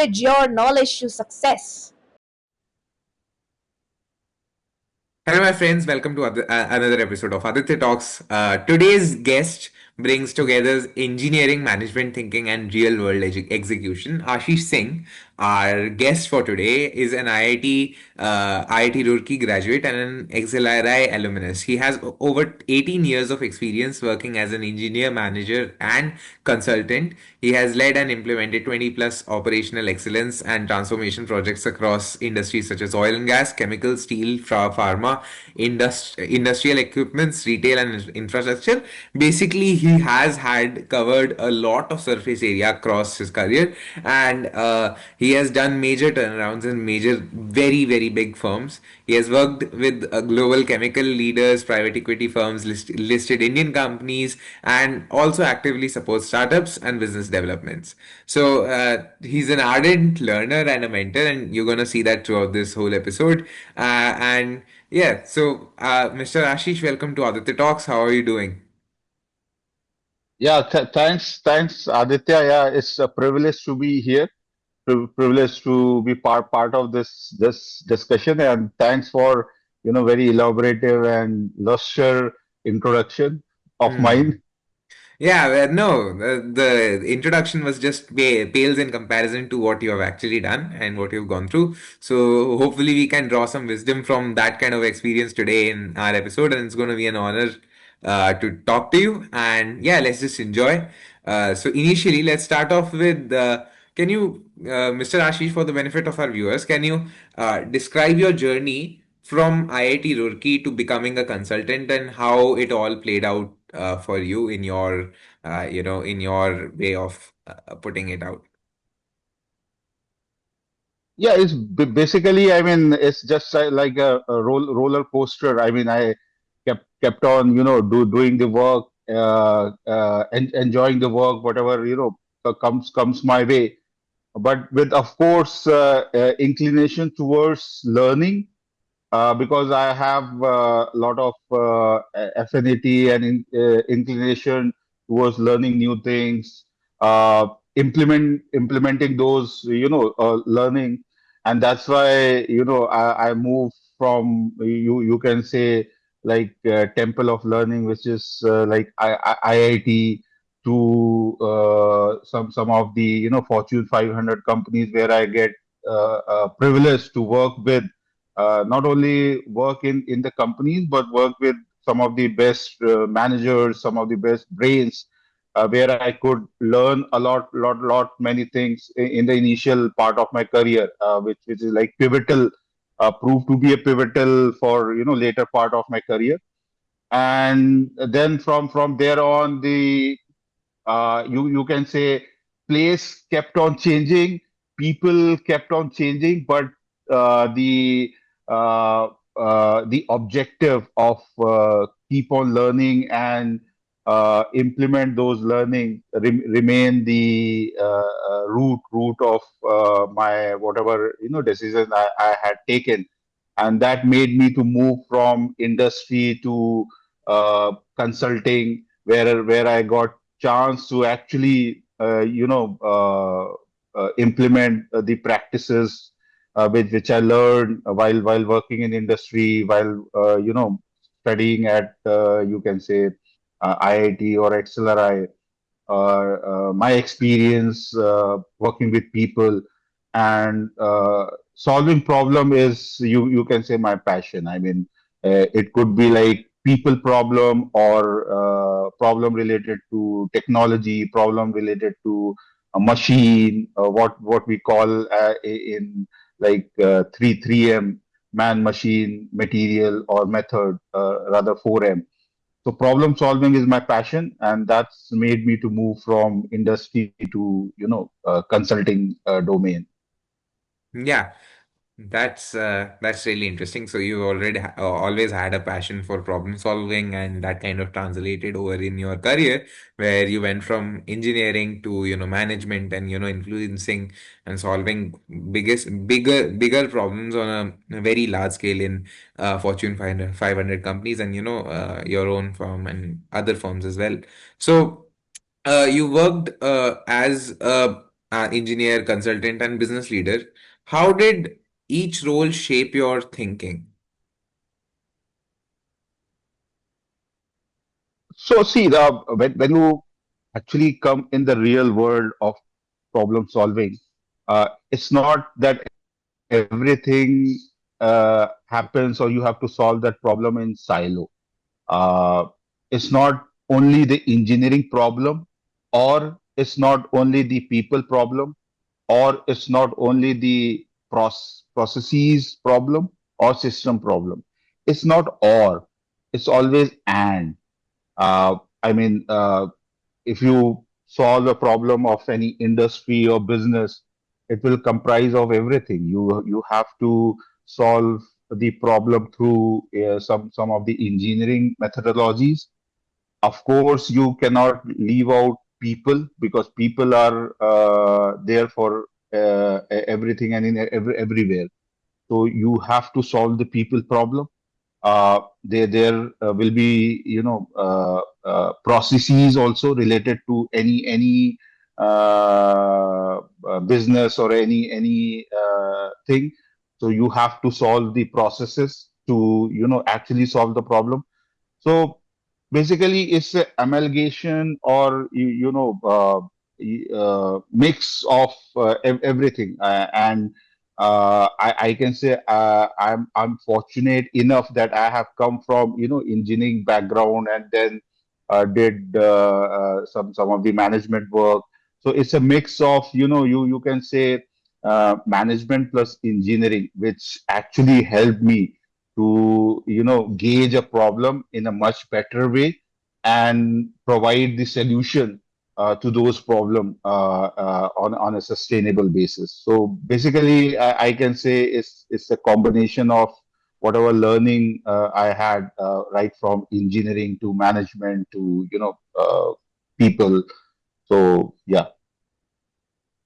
leverage your knowledge to success. Hello, my friends. Welcome to another episode of Aditya Talks. Today's guest brings together engineering, management thinking, and real world execution. Aashish Singh, our guest for today, is an IIT Roorkee graduate and an XLRI alumnus. He has over 18 years of experience working as an engineer, manager, and consultant. He has led and implemented 20 plus operational excellence and transformation projects across industries such as oil and gas, chemical, steel, pharma, industrial equipments, retail, and infrastructure. Basically, he has had covered a lot of surface area across his career, and he has done major turnarounds in major, very, very big firms. He has worked with global chemical leaders, private equity firms, listed Indian companies, and also actively supports startups and business developments. So he's an ardent learner and a mentor, and you're gonna see that throughout this whole episode. And yeah, so Mr. Ashish, welcome to Aditya Talks. How are you doing? Yeah, thanks, Aditya. Yeah, it's a privilege to be here, privilege to be part of this discussion, and thanks for very elaborative and luscious introduction of Hmm. mine. Yeah, no, the introduction was just pales in comparison to what you have actually done and what you've gone through. So hopefully we can draw some wisdom from that kind of experience today in our episode, and it's going to be an honor to talk to you. And yeah, let's just enjoy. So initially, let's start off with. Can you, Mr. Ashish, for the benefit of our viewers, can you describe your journey from IIT Roorkee to becoming a consultant and how it all played out for you in your, in your way of putting it out? Yeah, it's basically, I mean, it's just like a roller coaster. I mean, I kept on, doing the work, enjoying the work, whatever comes my way, but with, of course, inclination towards learning, because I have a lot of affinity and inclination towards learning new things, implementing those, learning, and that's why I moved from, you can say, like, temple of learning, which is like IIT, to some of the Fortune 500 companies, where I get privileged to work with, not only work in the companies, but work with some of the best managers, some of the best brains, where I could learn a lot many things in the initial part of my career, which is like pivotal, proved to be a pivotal for later part of my career. And then from there on, the you can say, place kept on changing, people kept on changing, but uh, the objective of keep on learning and implement those learning remain the root of my whatever decisions I had taken, and that made me to move from industry to consulting, where I got chance to actually implement the practices which I learned while working in industry, while studying at, you can say, IIT or XLRI, my experience working with people, and solving problem is, you can say, my passion. I mean, it could be like people problem, or problem related to technology, problem related to a machine, what we call in, like, 3M, man machine material, or method, rather 4M. So problem solving is my passion, and that's made me to move from industry to consulting domain. Yeah, that's really interesting. So you already always had a passion for problem solving, and that kind of translated over in your career, where you went from engineering to management and influencing and solving bigger problems on a very large scale in Fortune 500 companies, and your own firm and other firms as well. So you worked as a engineer, consultant, and business leader. How did each role shape your thinking? So see, when you actually come in the real world of problem solving, it's not that everything happens or you have to solve that problem in silo. Uh, it's not only the engineering problem, or it's not only the people problem, or it's not only the processes problem or system problem. It's not or, it's always and. I mean, if you solve a problem of any industry or business, it will comprise of everything. You have to solve the problem through some of the engineering methodologies. Of course, you cannot leave out people, because people are there for everything and in everywhere. So you have to solve the people problem. There will be, processes also related to any business or any thing. So you have to solve the processes to actually solve the problem. So basically, it's an amalgamation, or mix of everything. And I can say I'm fortunate enough that I have come from engineering background, and then did some of the management work. So it's a mix of you can say management plus engineering, which actually helped me to gauge a problem in a much better way and provide the solution to those problems on a sustainable basis. So basically, I can say it's a combination of whatever learning I had, right from engineering to management to people. So yeah.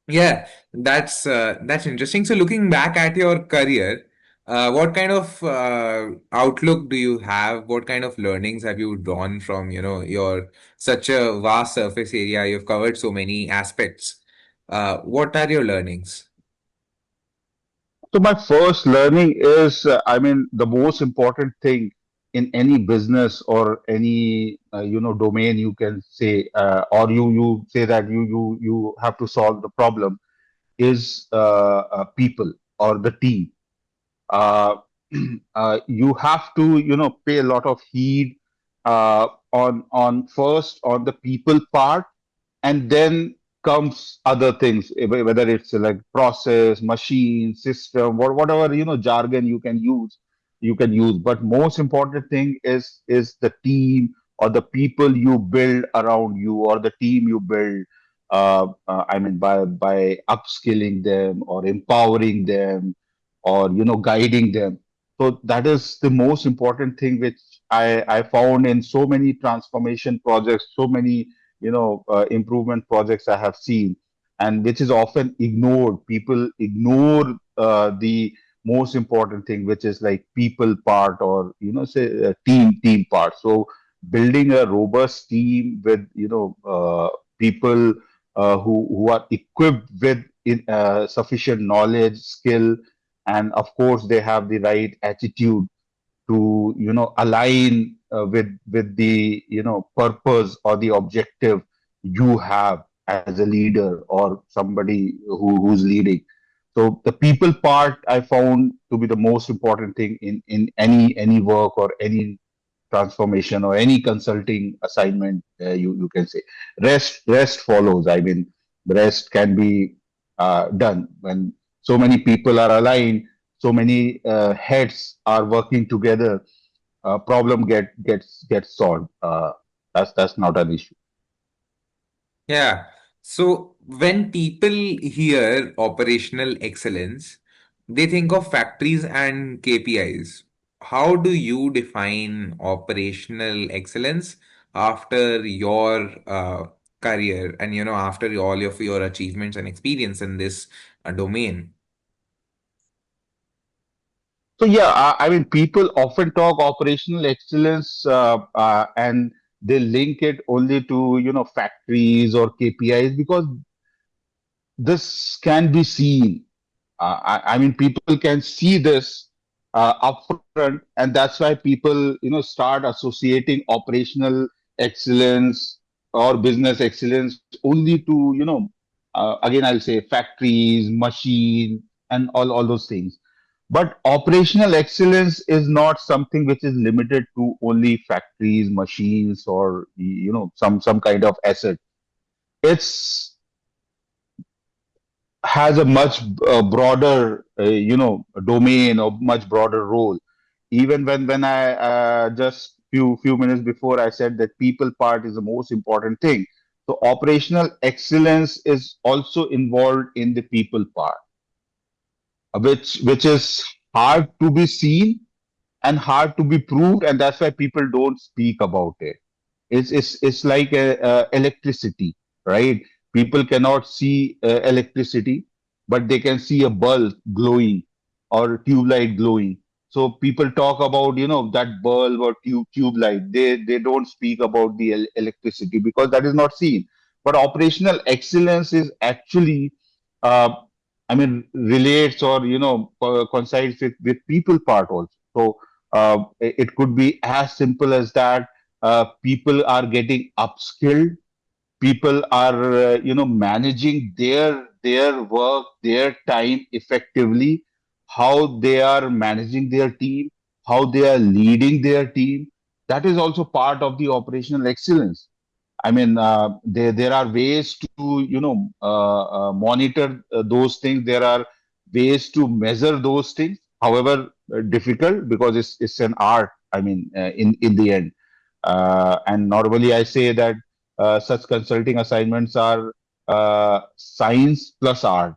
Yeah, that's interesting. So looking back at your career, what kind of outlook do you have? What kind of learnings have you drawn from, your such a vast surface area? You've covered so many aspects. What are your learnings? So my first learning is, I mean, the most important thing in any business or any domain, you can say, or you say that you have to solve the problem, is people or the team. uh, you have to pay a lot of heed on first on the people part, and then comes other things, whether it's like process, machine, system, or whatever jargon you can use. But most important thing is the team, or the people you build around you, or the team you build. I mean, by upskilling them or empowering them, or guiding them. So that is the most important thing, which I found in so many transformation projects, so many improvement projects I have seen, and which is often ignored. People ignore the most important thing, which is like people part, or say team part. So building a robust team with people who are equipped with sufficient knowledge, skill, and of course they have the right attitude to align with the purpose or the objective you have as a leader or somebody who's leading. So the people part I found to be the most important thing in any work or any transformation or any consulting assignment, you can say. Rest follows. I mean, the rest can be done when so many people are aligned, so many heads are working together. Problem gets solved. That's not an issue. Yeah. So when people hear operational excellence, they think of factories and KPIs. How do you define operational excellence after your career and after all of your achievements and experience in this domain? So yeah, I mean, people often talk operational excellence, and they link it only to factories or KPIs, because this can be seen. I mean, people can see this upfront, and that's why people, start associating operational excellence or business excellence only to, again, I'll say factories, machine, and all those things. But operational excellence is not something which is limited to only factories, machines, or some kind of asset. It's has a much broader domain or much broader role. Even when I just few minutes before I said that people part is the most important thing, so operational excellence is also involved in the people part, which is hard to be seen and hard to be proved, and that's why people don't speak about it. It's like electricity, right? People cannot see electricity, but they can see a bulb glowing or tube light glowing. So people talk about that bulb or tube light. They don't speak about the electricity because that is not seen. But operational excellence is actually, uh, I mean, relates or coincides with people part also. So it could be as simple as that. People are getting upskilled. People are managing their work, their time effectively. How they are managing their team, how they are leading their team, that is also part of the operational excellence. I mean, there are ways to monitor those things. There are ways to measure those things. However, difficult because it's an art. I mean, in the end, and normally I say that such consulting assignments are science plus art.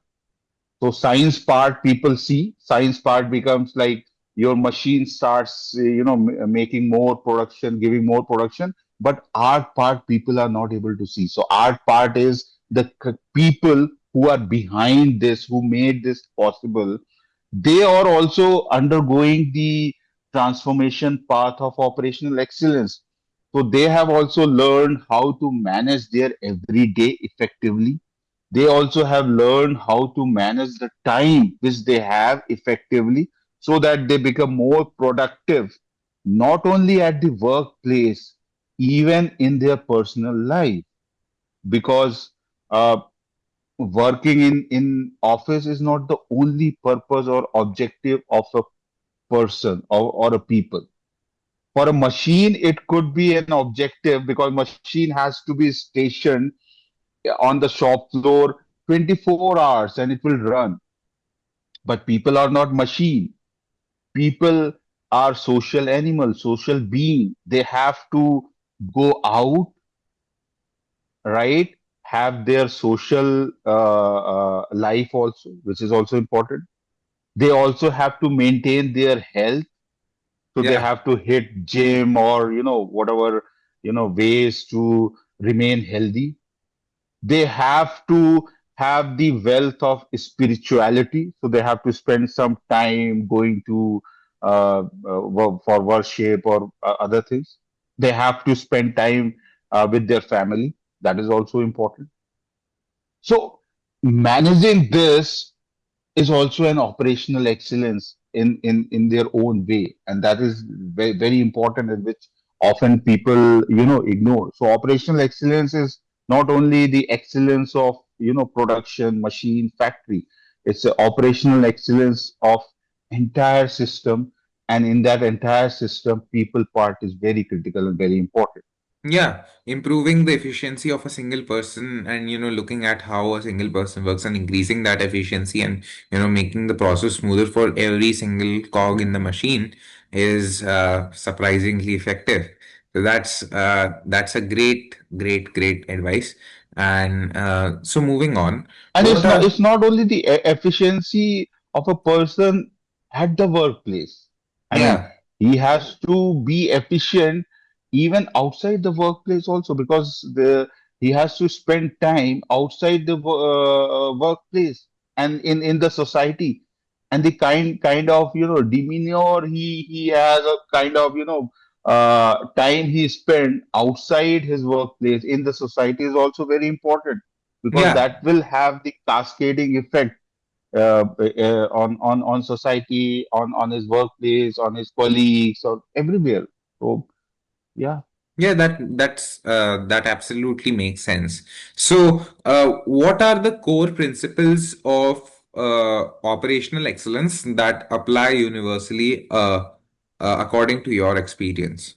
So science part people see, science part becomes like your machine starts, making more production, giving more production. But art part people are not able to see. So art part is the people who are behind this, who made this possible. They are also undergoing the transformation path of operational excellence. So they have also learned how to manage their everyday effectively. They also have learned how to manage the time which they have effectively so that they become more productive, not only at the workplace, even in their personal life. Because working in office is not the only purpose or objective of a person or a people. For a machine, it could be an objective because machine has to be stationed on the shop floor 24 hours and it will run. But people are not machine. People are social animals, social being. They have to go out, right? Have their social life also, which is also important. They also have to maintain their health. So they Yeah, have to hit gym or whatever ways to remain healthy. They have to have the wealth of spirituality, so they have to spend some time going to for worship or other things. They have to spend time with their family. That is also important. So managing this is also an operational excellence in their own way, and that is very important, and which often people ignore. So operational excellence is not only the excellence of production, machine, factory. It's the operational excellence of entire system, and in that entire system people part is very critical and very important. yeah. Improving the efficiency of a single person and, looking at how a single person works and increasing that efficiency and, making the process smoother for every single cog in the machine is surprisingly effective. So that's a great advice. And so moving on, And what are it's not only the efficiency of a person at the workplace. I mean, yeah. he has to be efficient even outside the workplace also, because he has to spend time outside the workplace and in the society. And the kind of demeanor he has, a kind of time he spent outside his workplace in the society is also very important. because Yeah, that will have the cascading effect on society, on his workplace, on his colleagues, or everywhere. So yeah. yeah, that absolutely makes sense. So, what are the core principles of operational excellence that apply universally, according to your experience?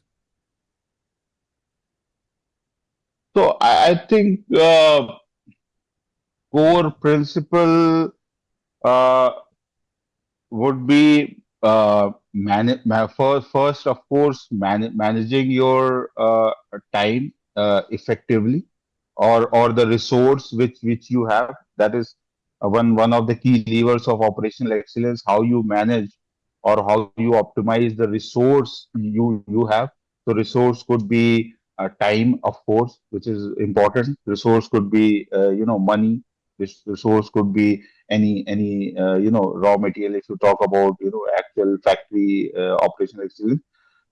So I think core principle uh, would be first, of course, managing your time effectively, or the resource which you have. That is one of the key levers of operational excellence. How you manage or how you optimize the resource you have. So resource could be time, of course, which is important. Resource could be money. This resource could be any raw material, if you talk about actual factory operational excellence.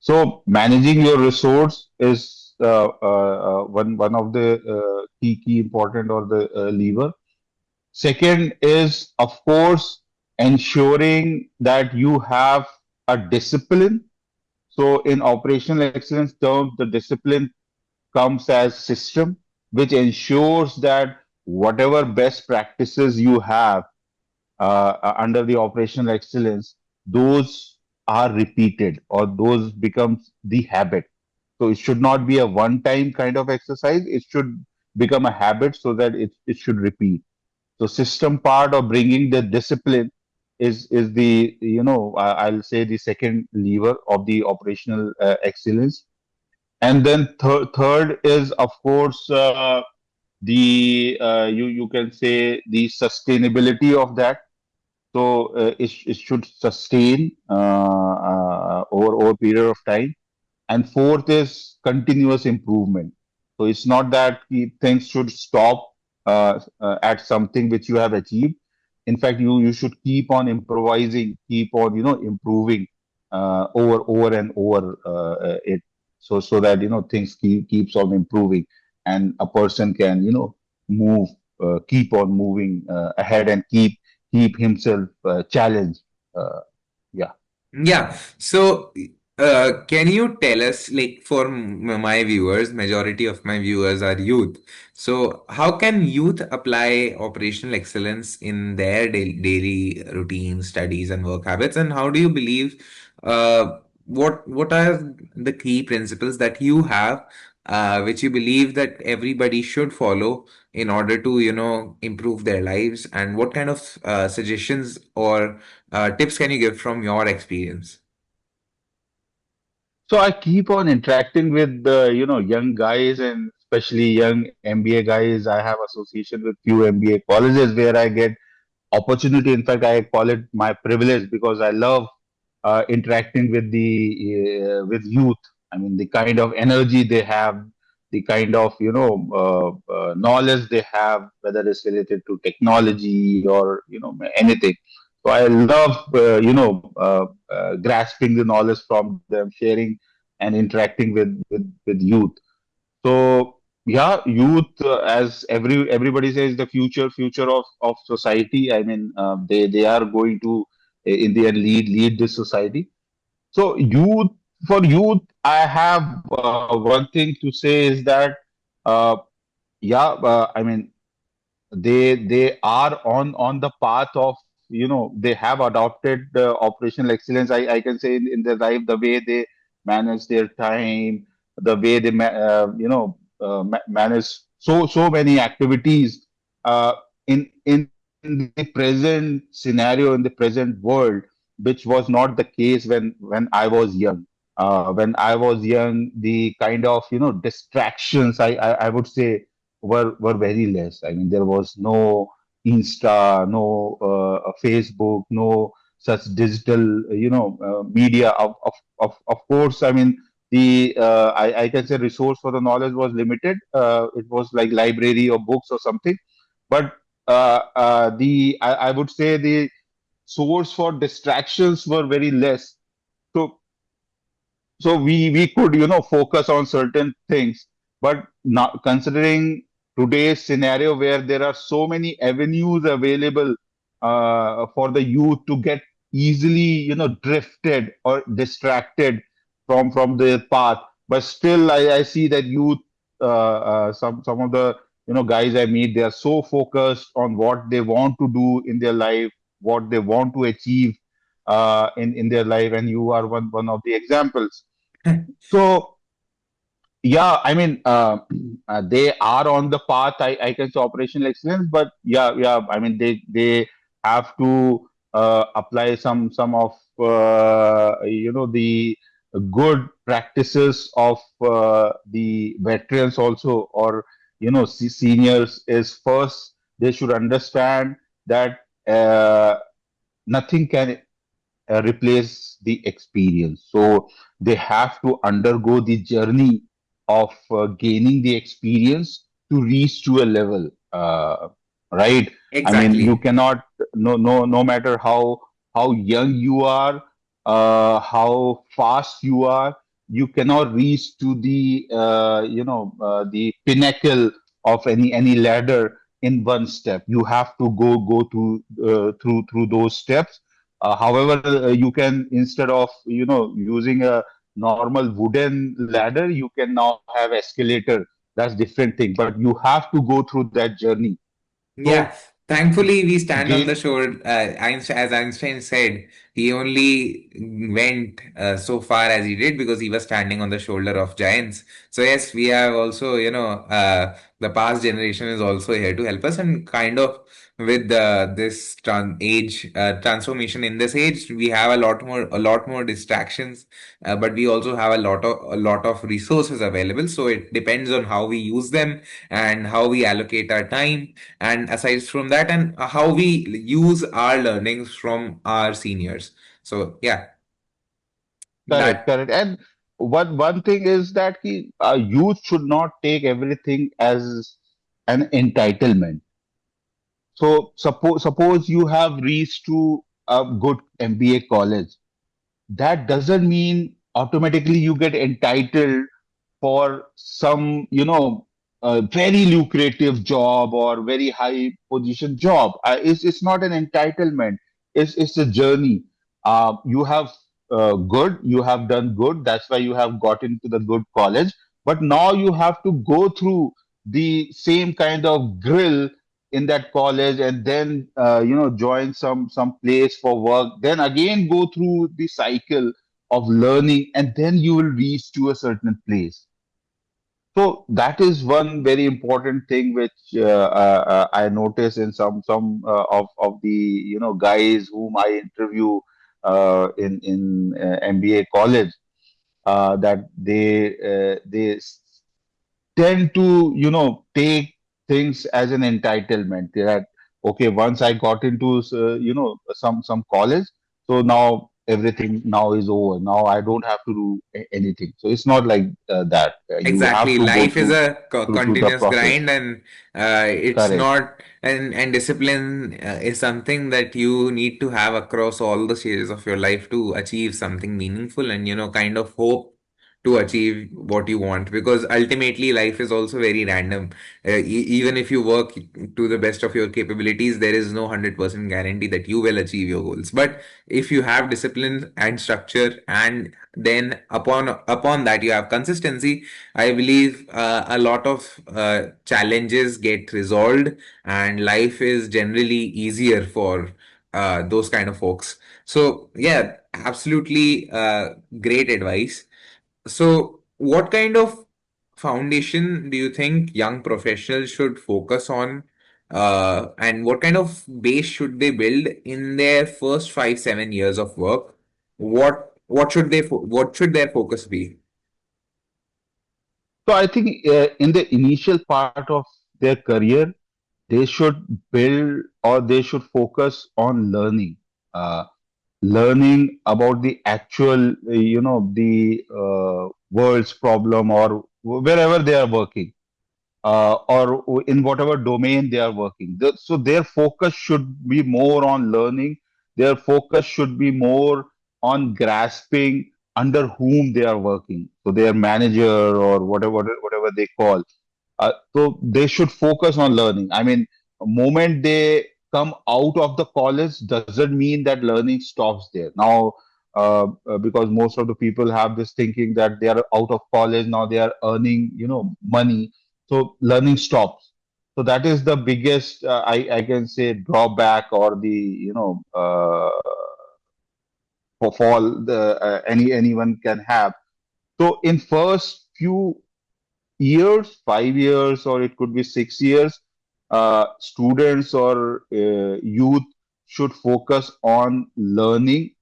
So managing your resource is one of the key important, or the lever. Second is, of course, ensuring that you have a discipline. So in operational excellence terms, the discipline comes as system, which ensures that whatever best practices you have under the operational excellence, those are repeated, or those becomes the habit. So it should not be a one-time kind of exercise. It should become a habit, so that it should repeat. So system part of bringing the discipline is the I'll say the second lever of the operational excellence. And then third is, of course, the you can say the sustainability of that. So it should sustain over a period of time. And fourth is continuous improvement. So it's not that things should stop at something which you have achieved. In fact, you should keep on improvising, keep on improving over and over it. So that things keeps on improving, and a person can move, keep on moving ahead, and keep himself challenged. Uh, yeah. Yeah. So, can you tell us, like, for my viewers, majority of my viewers are youth. So, how can youth apply operational excellence in their daily routine, studies, and work habits? And how do you believe, what are the key principles that you have, which you believe that everybody should follow in order to, improve their lives? And what kind of suggestions or tips can you give from your experience? So I keep on interacting with the young guys, and especially young MBA guys. I have association with few MBA colleges where I get opportunity. In fact, I call it my privilege, because I love interacting with the with youth. I mean, the kind of energy they have, the kind of knowledge they have, whether it's related to technology or anything. So I love grasping the knowledge from them, sharing and interacting with youth. So yeah, youth, as everybody says, the future of society. I mean, they are going to in the end lead this society. So youth, I have one thing to say is that uh, yeah, I mean, they are on the path of they have adopted operational excellence. I can say in their life, the way they manage their time, the way they manage so many activities in the present scenario, in the present world, which was not the case when I was young. When I was young, the kind of distractions, I would say, were very less. I mean, there was no Insta, no Facebook, no such digital media. Of course, I mean, the I can say resource for the knowledge was limited. It was like library or books or something. But I would say the source for distractions were very less. So we could focus on certain things. But not considering today's scenario where there are so many avenues available for the youth to get easily, drifted or distracted from the path. But still, I see that youth, some of the guys I meet, they are so focused on what they want to do in their life, what they want to achieve in their life, and you are one of the examples. So yeah, I mean, they are on the path. I can say operational excellence, but yeah. I mean, they have to apply some of the good practices of the veterans also, or seniors. Is first they should understand that nothing can replace the experience. So they have to undergo the journey of gaining the experience to reach to a level, right? I mean, you Exactly. cannot, no matter how young you are, how fast you are, you cannot reach to the pinnacle of any ladder in one step. You have to go through those steps. However, you can, instead of using a normal wooden ladder, you can now have escalator. That's different thing. But you have to go through that journey. Yeah, So thankfully we stand on the gain shore. As Einstein said, he only went so far as he did because he was standing on the shoulder of giants. So yes, we have also, the past generation is also here to help us, and kind of with this age transformation in this age, we have a lot more distractions, but we also have a lot of resources available. So it depends on how we use them and how we allocate our time, and aside from that, and how we use our learnings from our seniors. So yeah, that correct. And one thing is that youth should not take everything as an entitlement. So suppose you have reached to a good MBA college. That doesn't mean automatically you get entitled for some, very lucrative job or very high position job. It's not an entitlement. It's a journey. You have you have done good. That's why you have got into the good college. But now you have to go through the same kind of grill in that college, and then join some place for work. Then again go through the cycle of learning, and then you will reach to a certain place. So that is one very important thing which I notice in some of the guys whom I interview in MBA college, that they tend to take things as an entitlement. That okay, once I got into some college, so now everything now is over. Now I don't have to do anything. So it's not like that. You have exactly, to go life is a through the continuous process. grind, and it's Correct. not, and discipline is something that you need to have across all the stages of your life to achieve something meaningful, and kind of hope to achieve what you want, because ultimately life is also very random. Even if you work to the best of your capabilities, there is no 100% guarantee that you will achieve your goals. But if you have discipline and structure, and then upon that you have consistency, I believe a lot of challenges get resolved, and life is generally easier for those kind of folks. So yeah, absolutely great advice. So, what kind of foundation do you think young professionals should focus on? And what kind of base should they build in their first 5, 7 years of work? What should their focus be? So I think in the initial part of their career, they should build, or they should focus on learning. Uh, Learning about the actual, the world's problem, or wherever they are working, or in whatever domain they are working. So their focus should be more on learning. Their focus should be more on grasping under whom they are working. So their manager, or whatever they call. So they should focus on learning. I mean, moment they come out of the college doesn't mean that learning stops there. Now, because most of the people have this thinking that they are out of college, now they are earning, money. So learning stops. So that is the biggest, I can say, drawback or the, for fall anyone can have. So in first few years, 5 years, or it could be 6 years, students or youth should focus on learning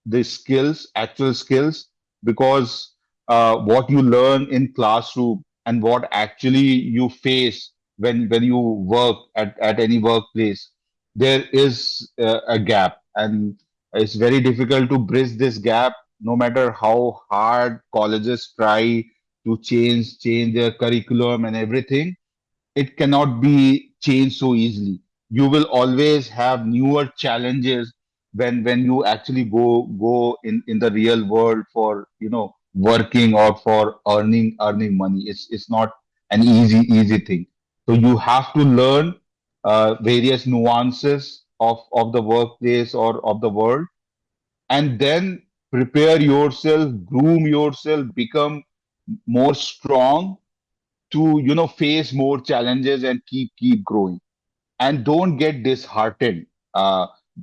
the skills, actual skills, because what you learn in classroom and what actually you face when you work at any workplace, there is a gap, and it's very difficult to bridge this gap. No matter how hard colleges try to change their curriculum and everything, it cannot be changed so easily. You will always have newer challenges when you actually go in the real world for working or for earning money. It's not an easy thing. So you have to learn various nuances of the workplace or of the world, and then prepare yourself, groom yourself, become more strong to face more challenges and keep growing, and don't get disheartened.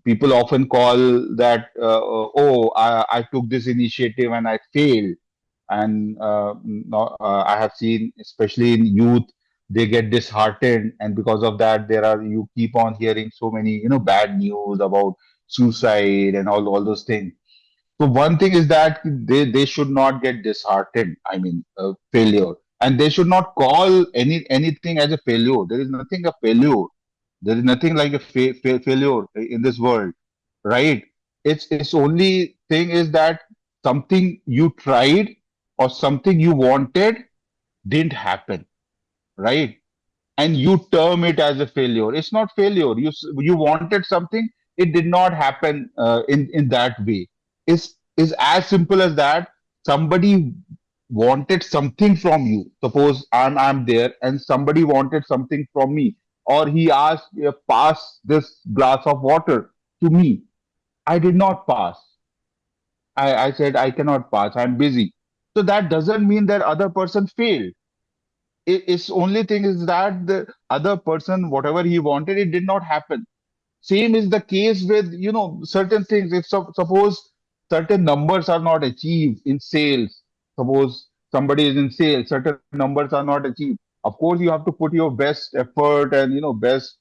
People often call that, oh, I took this initiative and I failed. And I have seen, especially in youth, they get disheartened, and because of that, you keep on hearing so many bad news about suicide and all those things. So one thing is that they should not get disheartened. I mean, failure, and they should not call anything as a failure. There is nothing a failure. There is nothing like a failure in this world, right? It's only thing is that something you tried or something you wanted didn't happen, right? And you term it as a failure. It's not failure. You wanted something, it did not happen in that way. Is as simple as that. Somebody wanted something from you. Suppose I'm there and somebody wanted something from me, or he asked, pass this glass of water to me. I did not pass. I said I cannot pass. I'm busy. So that doesn't mean that other person failed. It's only thing is that the other person, whatever he wanted, it did not happen. Same is the case with certain things. If suppose certain numbers are not achieved in sales, suppose somebody is in sales, certain numbers are not achieved, of course you have to put your best effort and best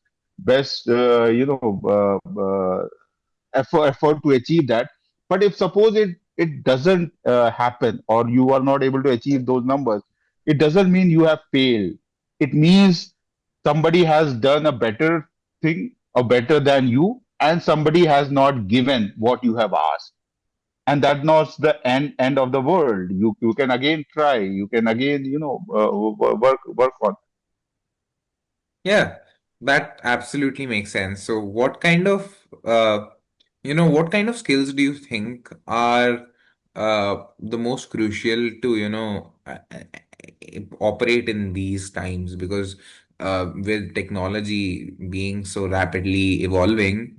effort to achieve that. But if suppose it doesn't happen, or you are not able to achieve those numbers, it doesn't mean you have failed. It means somebody has done a better thing or better than you, and somebody has not given what you have asked. And that's not the end of the world. You can again try. You can again work on. Yeah, that absolutely makes sense. So what kind of skills do you think are the most crucial to, operate in these times? Because with technology being so rapidly evolving,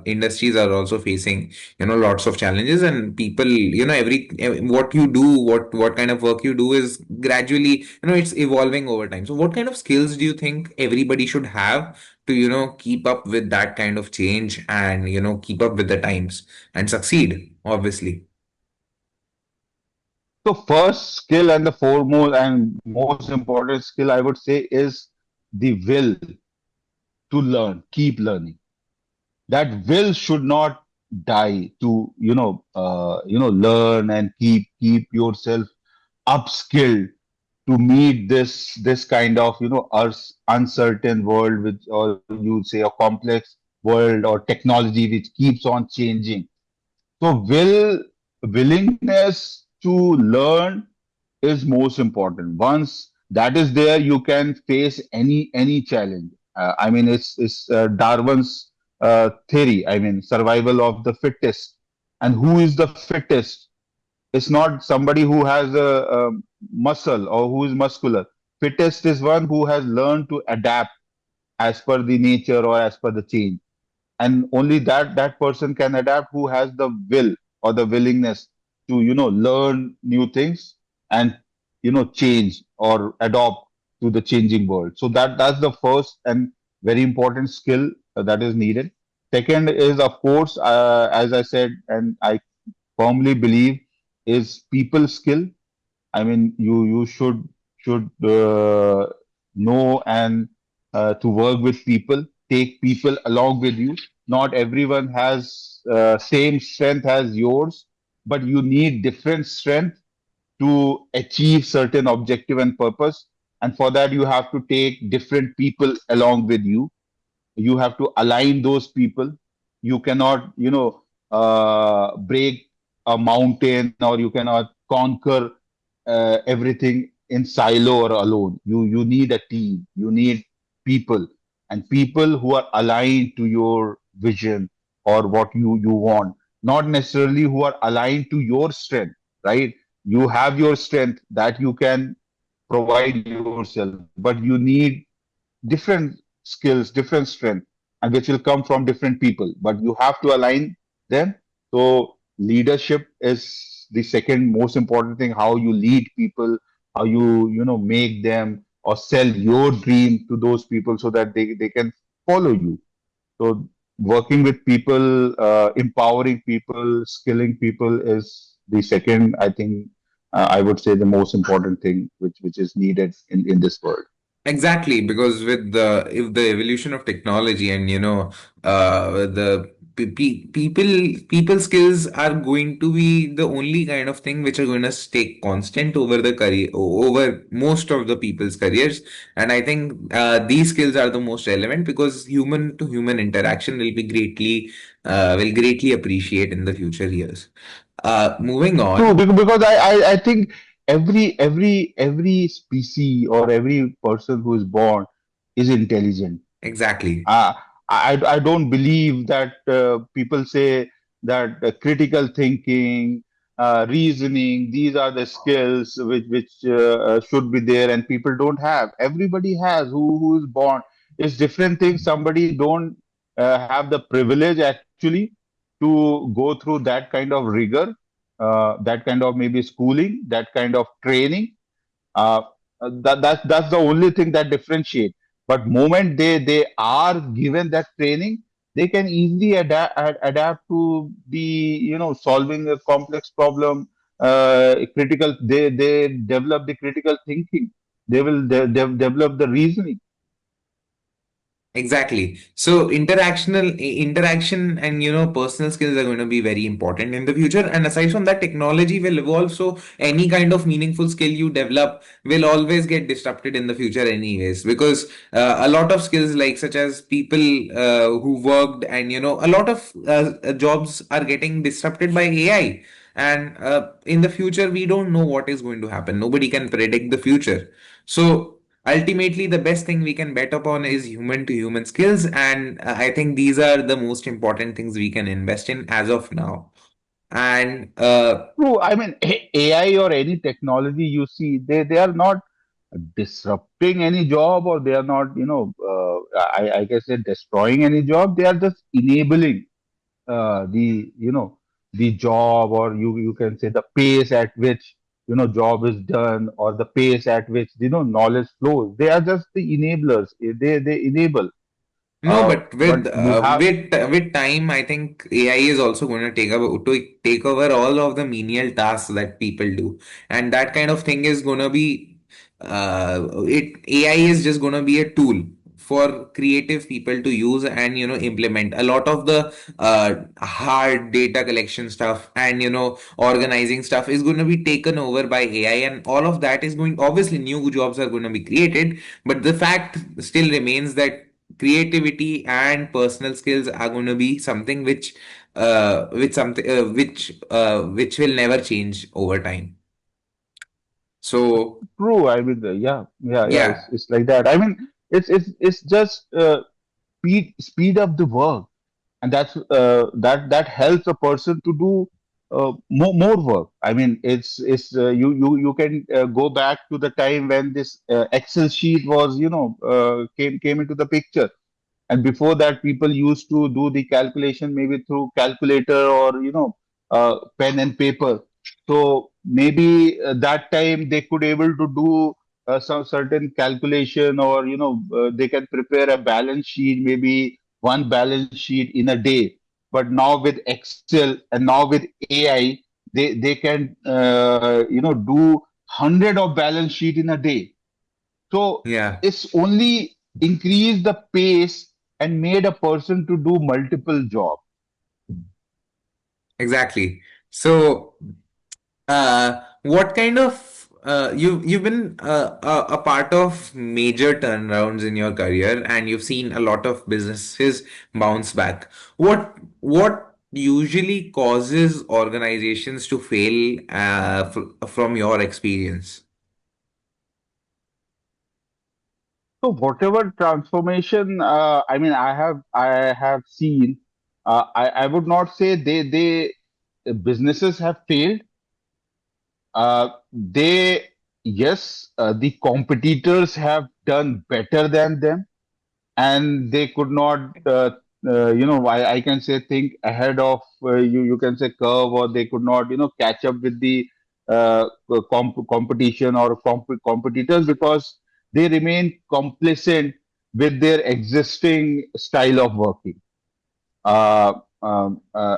industries are also facing, lots of challenges, and people, what you do, what kind of work you do is gradually, it's evolving over time. So what kind of skills do you think everybody should have to, keep up with that kind of change and, keep up with the times and succeed, obviously? So first skill and the foremost and most important skill I would say is the will to learn, keep learning. That will should not die to learn and keep yourself upskilled to meet this kind of uncertain world, which, or you say, a complex world or technology which keeps on changing. So willingness to learn is most important. Once that is there, you can face any challenge. I mean, it's Darwin's theory. I mean, survival of the fittest. And who is the fittest? It's not somebody who has a muscle or who is muscular. Fittest is one who has learned to adapt as per the nature or as per the change. And only that person can adapt who has the will or the willingness to learn new things and change or adopt to the changing world. So that's the first and very important skill that is needed. Second is, of course, as I said, and I firmly believe, is people skill. I mean, you should know and to work with people, take people along with you. Not everyone has same strength as yours, but you need different strength to achieve certain objective and purpose. And for that, you have to take different people along with you. You have to align those people. You cannot break a mountain, or you cannot conquer everything in silo or alone. You need a team. You need people, and people who are aligned to your vision or what you want, not necessarily who are aligned to your strength, right? You have your strength that you can provide yourself, but you need different skills, different strength, and which will come from different people, but you have to align them. So leadership is the second most important thing, how you lead people, how you make them or sell your dream to those people so that they can follow you. So working with people, empowering people, skilling people is the second, I think, I would say, the most important thing which is needed in this world. Exactly, because with the evolution of technology and the people skills are going to be the only kind of thing which are going to stay constant over the career, over most of the people's careers. And I think these skills are the most relevant because human to human interaction will greatly appreciate in the future years. Moving True, on. because I think every species or every person who is born is intelligent. Exactly. Uh, I don't believe that people say that critical thinking, reasoning, these are the skills which should be there, and people don't have. Everybody has who is born. It's different things. Somebody don't have the privilege actually to go through that kind of rigor, that kind of maybe schooling, that kind of training. uh, that's the only thing that differentiate. But moment they are given that training, they can easily adapt to the solving a complex problem. Critical, they develop the critical thinking. They will develop the reasoning. Exactly. So interaction and personal skills are going to be very important in the future. And aside from that, technology will evolve. So any kind of meaningful skill you develop will always get disrupted in the future, anyways. Because a lot of skills, like such as people who worked, and a lot of jobs are getting disrupted by AI. And in the future, we don't know what is going to happen. Nobody can predict the future. So ultimately, the best thing we can bet upon is human to human skills, and I think these are the most important things we can invest in as of now. And True. I mean, AI or any technology you see, they are not disrupting any job, or they are not, I guess, they're destroying any job. They are just enabling the job, or you can say the pace at which job is done, or the pace at which knowledge flows. They are just the enablers. They enable. no, but But you have with time, I think AI is also going to take over all of the menial tasks that people do, and that kind of thing is going to be it. AI is just going to be a tool for creative people to use and implement a lot of the hard data collection stuff, and organizing stuff is going to be taken over by AI, and all of that is going, obviously new jobs are going to be created, but the fact still remains that creativity and personal skills are going to be something which will never change over time. So true. I mean, yeah. yeah. It's like that. I mean, it's just speed up the work, and that helps a person to do more work. I mean, it's you can go back to the time when this Excel sheet was, came into the picture. And before that, people used to do the calculation maybe through calculator or, pen and paper. So maybe that time they could able to do some certain calculation, or, they can prepare a balance sheet, maybe one balance sheet in a day. But now with Excel and now with AI, they can, do hundred of balance sheet in a day. So Yeah, it's only increased the pace and made a person to do multiple jobs. exactly. So, what kind of you've been a part of major turnarounds in your career, and you've seen a lot of businesses bounce back. What usually causes organizations to fail from your experience? So whatever transformation, I have seen. I would not say they businesses have failed. They Yes, the competitors have done better than them, and they could not, I can say, think ahead of, you can say, curve, or they could not, catch up with the competition or competitors, because they remain complacent with their existing style of working. uh,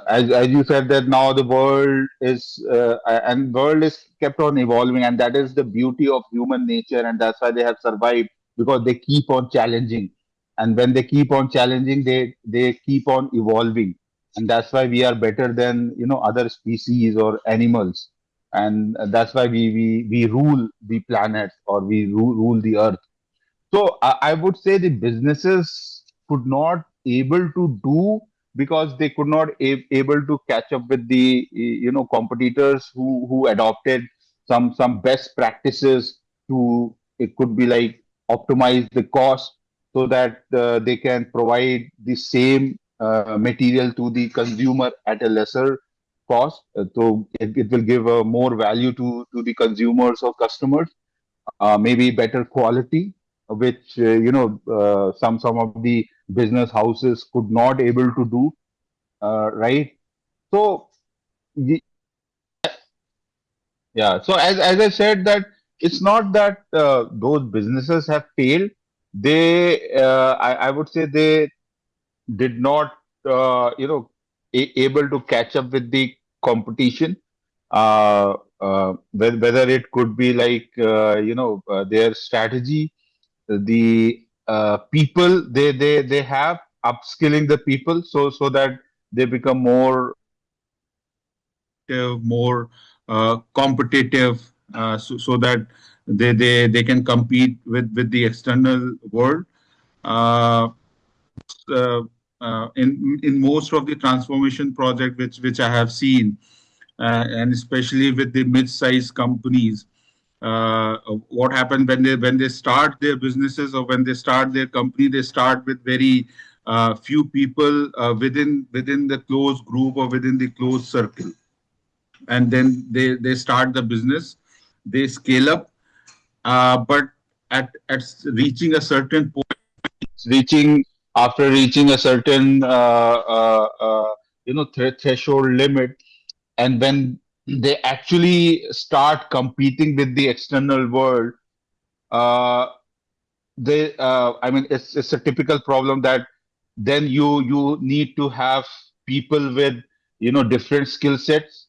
as you said, that now the world is, and world is kept on evolving, and that is the beauty of human nature, and that's why they have survived, because they keep on challenging. And when they keep on challenging, they keep on evolving, and that's why we are better than, other species or animals. And that's why we rule the planet, or we rule the earth. So I would say the businesses could not able to do, because they could not able to catch up with the, competitors who adopted some best practices to, it could be like, optimize the cost, so that they can provide the same material to the consumer at a lesser cost. So it will give more value to the consumers or customers, maybe better quality, which, some of the business houses could not able to do, right? So y- yeah, so as I said, that it's not that those businesses have failed. I would say they did not, able to catch up with the competition. Whether it could be like, their strategy, the people they have, upskilling the people, so that they become more effective, more competitive, so that they can compete with the external world. uh, uh, in most of the transformation project which I have seen, and especially with the mid-sized companies, what happened when they start their businesses, or when they start their company, they start with very few people within the close group or within the close circle, and then they start the business, they scale up, but at reaching a certain point, reaching after reaching a certain, threshold limit, and when they actually start competing with the external world, uh, it's a typical problem, that then you need to have people with, different skill sets,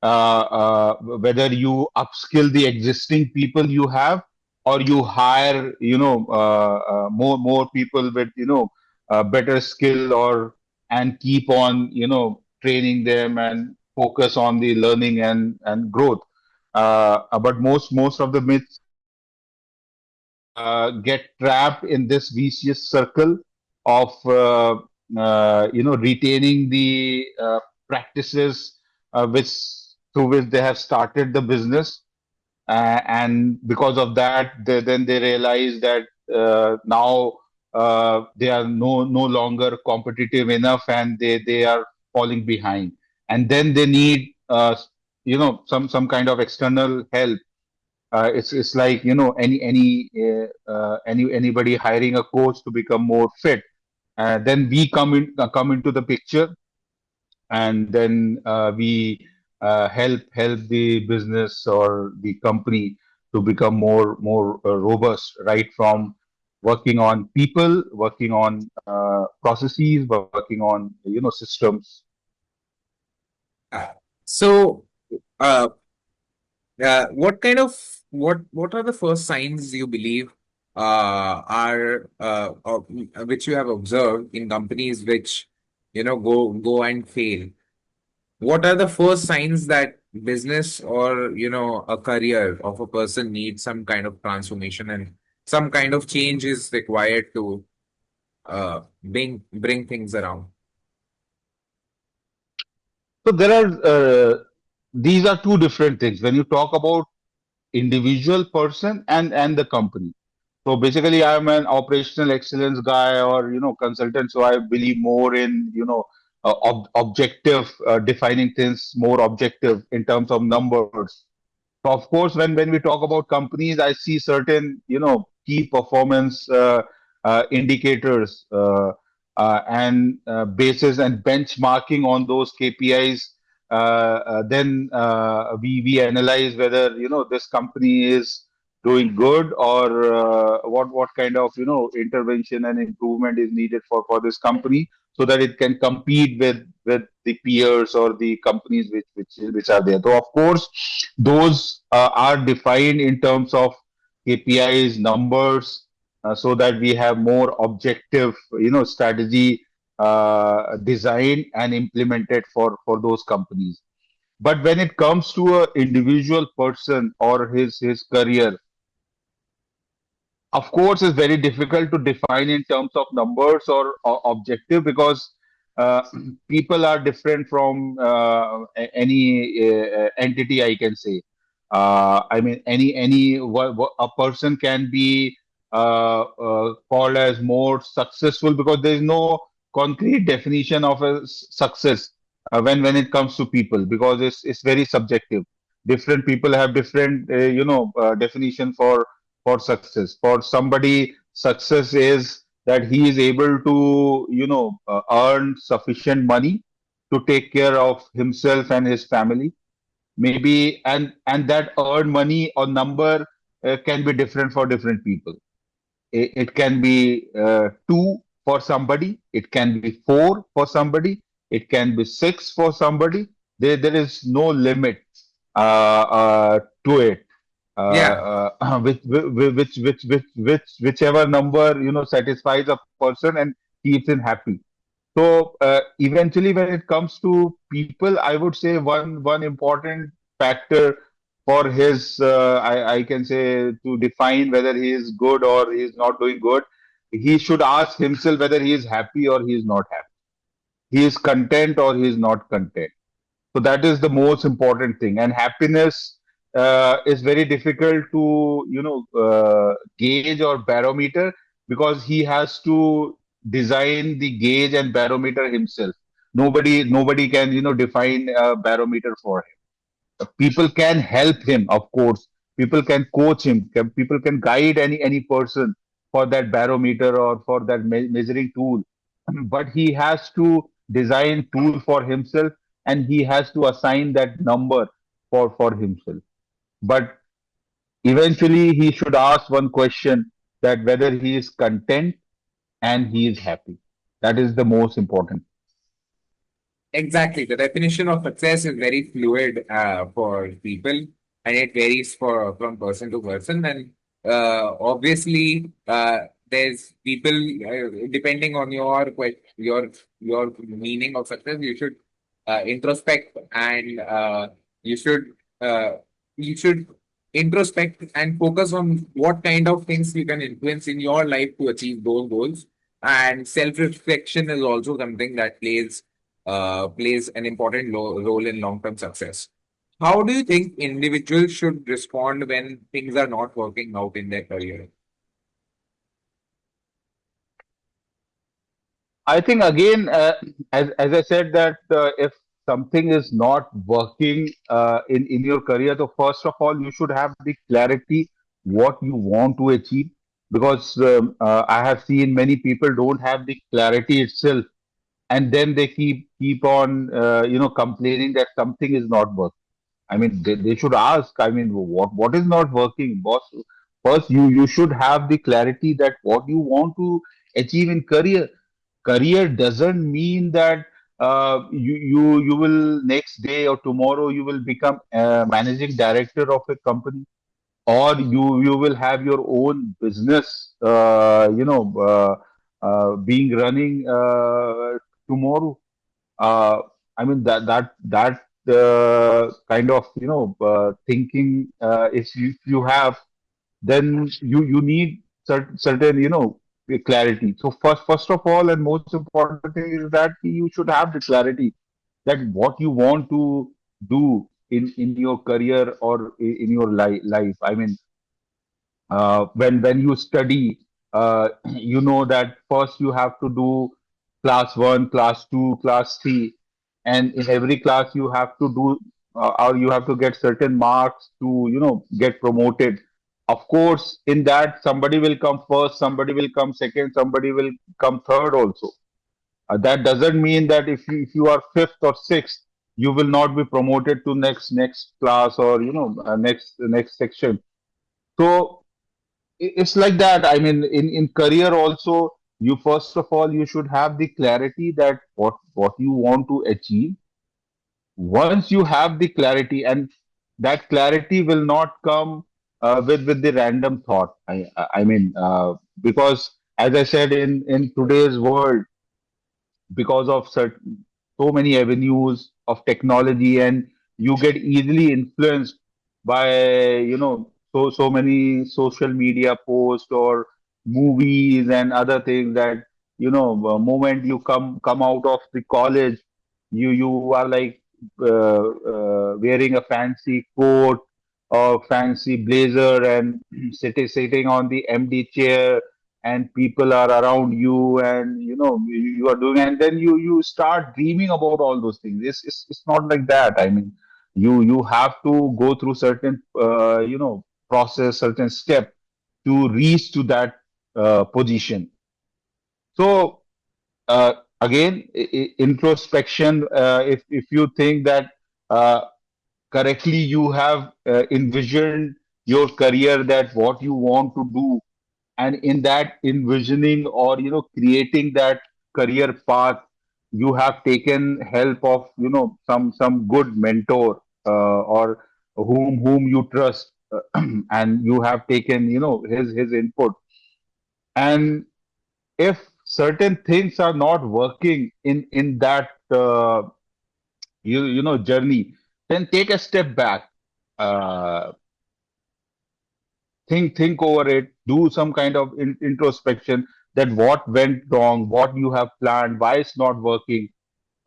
whether you upskill the existing people you have, or you hire, more people with, better skill, or and keep on, training them, and focus on the learning and growth. But most of the myths get trapped in this vicious circle of, retaining the practices, which through which they have started the business, and because of that, then they realize that now they are no longer competitive enough, and they are falling behind, and then they need uh, some kind of external help. It's like anybody hiring a coach to become more fit. Then we come into the picture, and then we help the business or the company to become more robust, right from working on people, working on processes, working on systems. Uh, so, uh, what kind of what are the first signs you believe are which you have observed in companies which go and fail? What are the first signs that business or a career of a person needs some kind of transformation and some kind of change is required to bring things around? So there are these are two different things when you talk about individual person and the company. So basically, I'm an operational excellence guy or consultant. So I believe more in objective, defining things more objective in terms of numbers. So of course, when we talk about companies, I see certain key performance indicators and basis and benchmarking on those KPIs. Then we analyze whether this company is doing good, or what kind of intervention and improvement is needed for this company, so that it can compete with the peers or the companies which are there. So of course those are defined in terms of KPIs, numbers, so that we have more objective, strategy designed and implemented for those companies. But when it comes to an individual person or his career, of course, it's very difficult to define in terms of numbers or objective, because uh, people are different from any entity, I can say. I mean, a person can be called as more successful, because there is no concrete definition of a success when it comes to people, because it's very subjective. Different people have different definition for success. For somebody, success is that he is able to, earn sufficient money to take care of himself and his family. Maybe, and that earned money or number can be different for different people. It can be two for somebody. It can be four for somebody. It can be six for somebody. There is no limit to it. Yeah, Whichever number satisfies a person and keeps him happy. So eventually, when it comes to people, I would say one important factor for his, I can say, to define whether he is good or he is not doing good, he should ask himself whether he is happy or he is not happy. He is content or he is not content. So that is the most important thing. And happiness is very difficult to gauge or barometer, because he has to design the gauge and barometer himself. Nobody can define a barometer for him. People can help him, of course. People can coach him. People can guide any person for that barometer or for that measuring tool. But he has to design tool for himself, and he has to assign that number for himself. But eventually, he should ask one question, that whether he is content and he is happy. That is the most important. exactly. The definition of success is very fluid for people, and it varies from person to person. And obviously, there's people depending on your meaning of success. You should introspect, and you should uh, you should introspect and focus on what kind of things you can influence in your life to achieve those goals. And self-reflection is also something that plays an important role in long-term success. How do you think individuals should respond when things are not working out in their career? I think again, as I said, that if something is not working in your career, so first of all, you should have the clarity what you want to achieve. Because I have seen many people don't have the clarity itself, and then they keep on complaining that something is not working. I mean, they should ask. I mean, what is not working, boss? First, you should have the clarity that what you want to achieve in career. Career doesn't mean that you will next day or tomorrow you will become managing director of a company, or you will have your own business, being running tomorrow. uh, I mean that kind of thinking, if you have, then you need certain clarity. So first of all, and most important thing is that you should have the clarity that what you want to do in your career or in your life. I mean, when you study, you know that first you have to do class 1, class 2, class 3, and in every class you have to do, or you have to get certain marks to get promoted. Of course, in that somebody will come first, somebody will come second, somebody will come third also. That doesn't mean that if you are fifth or sixth, you will not be promoted to next class, or next section. So it's like that. I mean, in career also, you first of all you should have the clarity that what you want to achieve. Once you have the clarity, and that clarity will not come with the random thought. I mean, because as I said, in today's world, because of so many avenues of technology, and you get easily influenced by so many social media posts or movies and other things, that the moment you come out of the college, you are like wearing a fancy coat or fancy blazer, and sitting on the empty chair, and people are around you, and you are doing, and then you start dreaming about all those things. It's not like that. I mean, you have to go through certain process, certain step to reach to that position. So again, introspection, if you think that uh, correctly you have envisioned your career, that what you want to do, and in that envisioning or creating that career path, you have taken help of some good mentor, or whom you trust, and you have taken his input. And if certain things are not working in that journey, then take a step back. uh, think over it, do some kind of introspection, that what went wrong, what you have planned, why it's not working.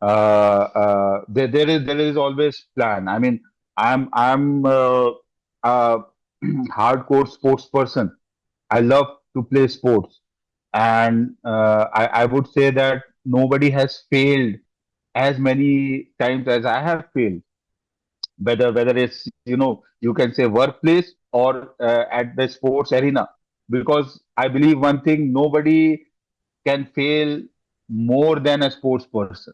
There is always plan. I mean, I'm a hardcore sports person. I love to play sports, and I would say that nobody has failed as many times as I have failed, whether it's you can say workplace or at the sports arena. Because I believe one thing: nobody can fail more than a sports person,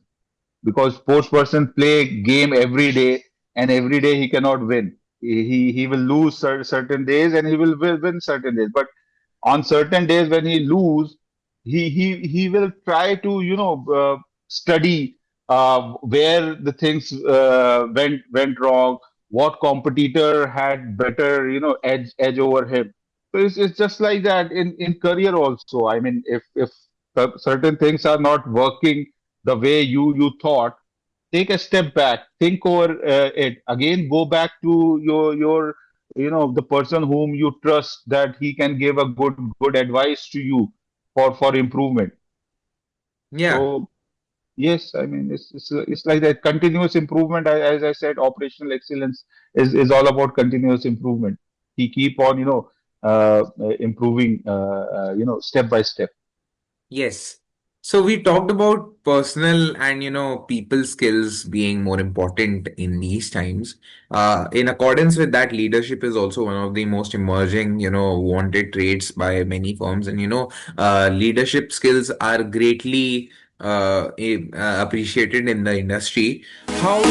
because sports person play game every day, and every day he cannot win. He will lose certain days, and he will win certain days. But on certain days when he lose, he will try to study where the things went wrong, what competitor had better edge over him. So it's just like that in career also. I mean, if certain things are not working the way you thought, take a step back, think over it again, go back to your the person whom you trust, that he can give a good advice to you for improvement. Yeah. So yes, I mean, it's like that continuous improvement. As I said, operational excellence is all about continuous improvement. He keep on improving step by step. Yes. So we talked about personal and people skills being more important in these times. In accordance with that, leadership is also one of the most emerging wanted traits by many firms, and leadership skills are greatly appreciated in the industry. How